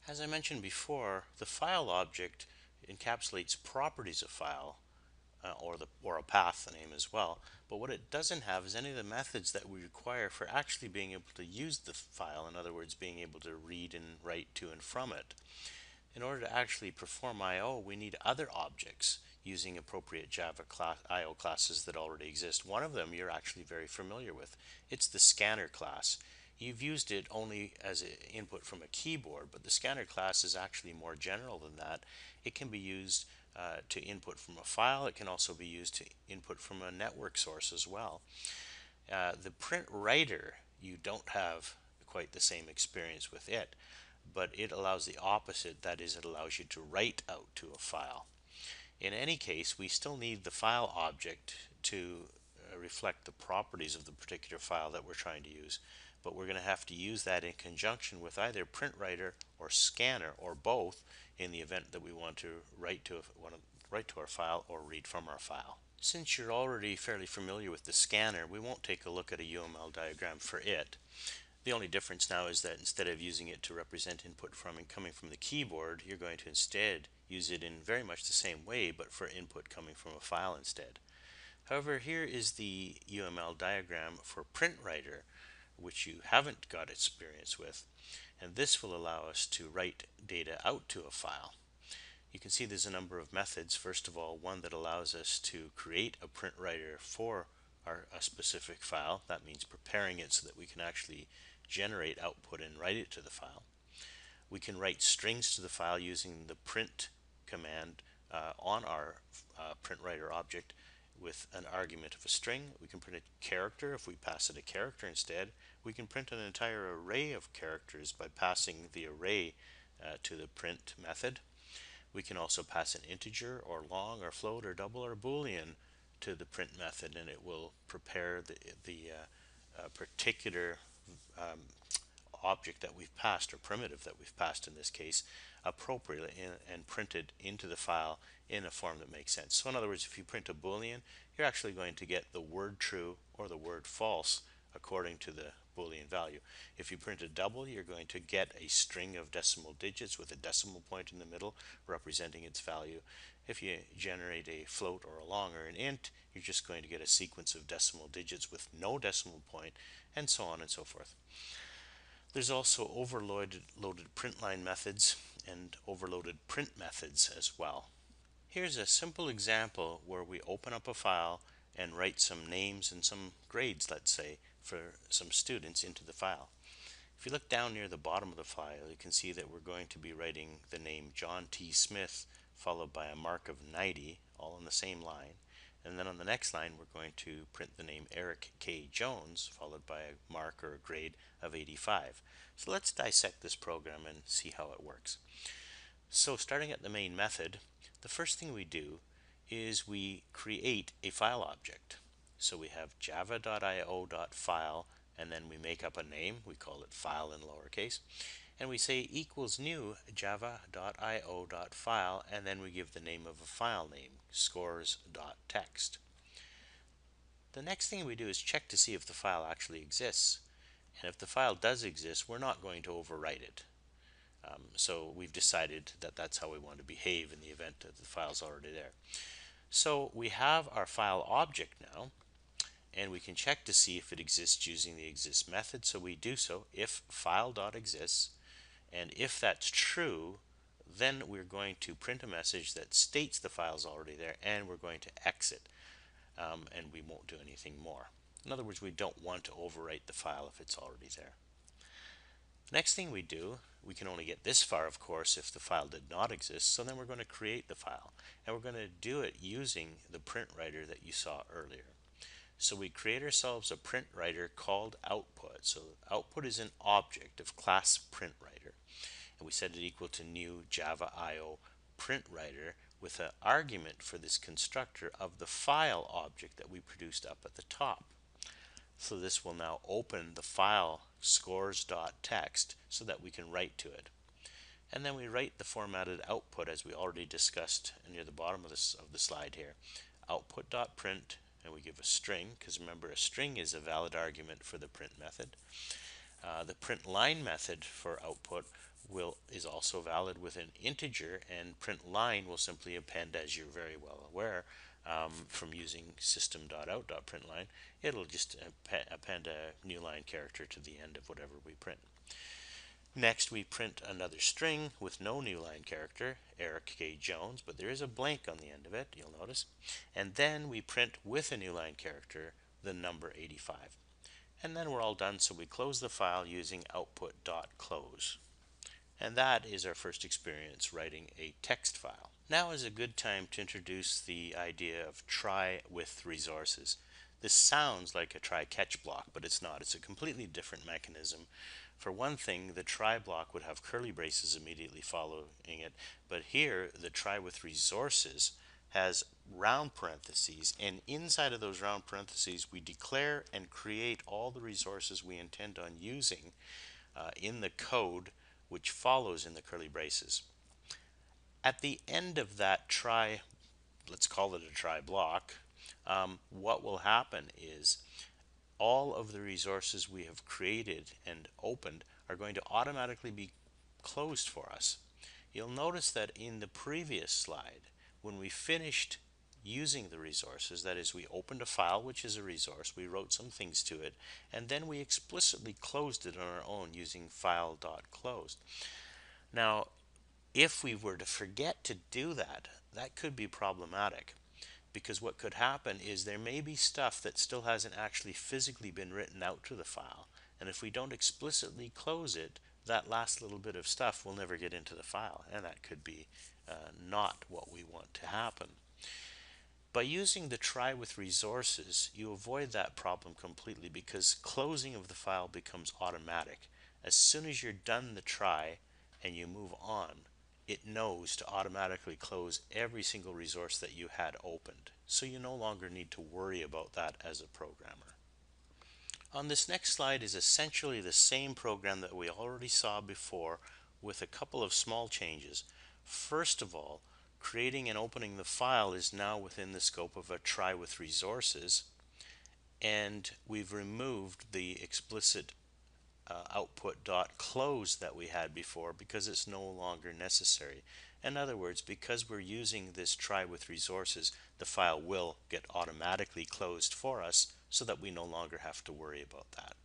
As I mentioned before, the file object encapsulates properties of file or a path name as well. But what it doesn't have is any of the methods that we require for actually being able to use the file. In other words, being able to read and write to and from it. In order to actually perform I/O, we need other objects using appropriate Java I/O classes that already exist. One of them you're actually very familiar with. It's the scanner class. You've used it only as an input from a keyboard, but the scanner class is actually more general than that. It can be used to input from a file. It can also be used to input from a network source as well. The PrintWriter, you don't have quite the same experience with it, but it allows the opposite. That is, it allows you to write out to a file. In any case, we still need the file object to reflect the properties of the particular file that we're trying to use, but we're going to have to use that in conjunction with either PrintWriter or Scanner or both in the event that we want to write to our file or read from our file. Since you're already fairly familiar with the scanner, we won't take a look at a UML diagram for it. The only difference now is that instead of using it to represent input from and coming from the keyboard, you're going to instead use it in very much the same way, but for input coming from a file instead. However, here is the UML diagram for PrintWriter, which you haven't got experience with, and this will allow us to write data out to a file. You can see there's a number of methods. First of all, one that allows us to create a PrintWriter for a specific file. That means preparing it so that we can actually generate output and write it to the file. We can write strings to the file using the print command on our PrintWriter object with an argument of a string. We can print a character if we pass it a character instead. We can print an entire array of characters by passing the array to the print method. We can also pass an integer or long or float or double or boolean to the print method, and it will prepare the particular object that we've passed, or primitive that we've passed in this case, appropriately and print it into the file in a form that makes sense. So in other words, if you print a boolean, you're actually going to get the word true or the word false according to the Boolean value. If you print a double, you're going to get a string of decimal digits with a decimal point in the middle representing its value. If you generate a float or a long or an int, you're just going to get a sequence of decimal digits with no decimal point, and so on and so forth. There's also overloaded print line methods and overloaded print methods as well. Here's a simple example where we open up a file and write some names and some grades, let's say, for some students into the file. If you look down near the bottom of the file, you can see that we're going to be writing the name John T. Smith followed by a mark of 90, all in the same line. And then on the next line, we're going to print the name Eric K. Jones followed by a mark or a grade of 85. So let's dissect this program and see how it works. So starting at the main method, the first thing we do is we create a file object. So we have java.io.file, and then we make up a name. We call it file in lowercase. And we say equals new java.io.file, and then we give the name of a file name, scores.txt. The next thing we do is check to see if the file actually exists. And if the file does exist, we're not going to overwrite it. So we've decided that that's how we want to behave in the event that the file's already there. So we have our file object now, and we can check to see if it exists using the exist method. So we do so if file.exists, and if that's true, then we're going to print a message that states the file's already there, and we're going to exit, and we won't do anything more. In other words, we don't want to overwrite the file if it's already there. Next thing we do, we can only get this far, of course, if the file did not exist, so then we're going to create the file, and we're going to do it using the PrintWriter that you saw earlier. So we create ourselves a PrintWriter called output. So output is an object of class PrintWriter, and we set it equal to new Java IO PrintWriter with an argument for this constructor of the file object that we produced up at the top. So this will now open the file scores.txt so that we can write to it. And then we write the formatted output as we already discussed near the bottom of the slide here. Output.print, and we give a string, because remember, a string is a valid argument for the print method. The print line method for output is also valid with an integer, and print line will simply append, as you're very well aware from using system.out.println. It'll just append a new line character to the end of whatever we print. Next, we print another string with no new line character, Eric K. Jones, but there is a blank on the end of it, you'll notice. And then we print with a new line character the number 85. And then we're all done, so we close the file using output.close. And that is our first experience writing a text file. Now is a good time to introduce the idea of try with resources. This sounds like a try catch block, but it's not. It's a completely different mechanism. For one thing, the try block would have curly braces immediately following it, but here the try with resources has round parentheses, and inside of those round parentheses we declare and create all the resources we intend on using in the code which follows in the curly braces. At the end of that try, let's call it a try block, what will happen is all of the resources we have created and opened are going to automatically be closed for us. You'll notice that in the previous slide, when we finished using the resources, that is, we opened a file, which is a resource, we wrote some things to it, and then we explicitly closed it on our own using file.closed. Now, if we were to forget to do that, that could be problematic, because what could happen is there may be stuff that still hasn't actually physically been written out to the file, and if we don't explicitly close it, that last little bit of stuff will never get into the file, and that could be not what we want to happen. By using the try with resources, you avoid that problem completely, because closing of the file becomes automatic. As soon as you're done the try and you move on, it knows to automatically close every single resource that you had opened. So you no longer need to worry about that as a programmer. On this next slide is essentially the same program that we already saw before, with a couple of small changes. First of all, creating and opening the file is now within the scope of a try with resources, and we've removed the explicit output.close that we had before because it's no longer necessary. In other words, because we're using this try with resources, the file will get automatically closed for us so that we no longer have to worry about that.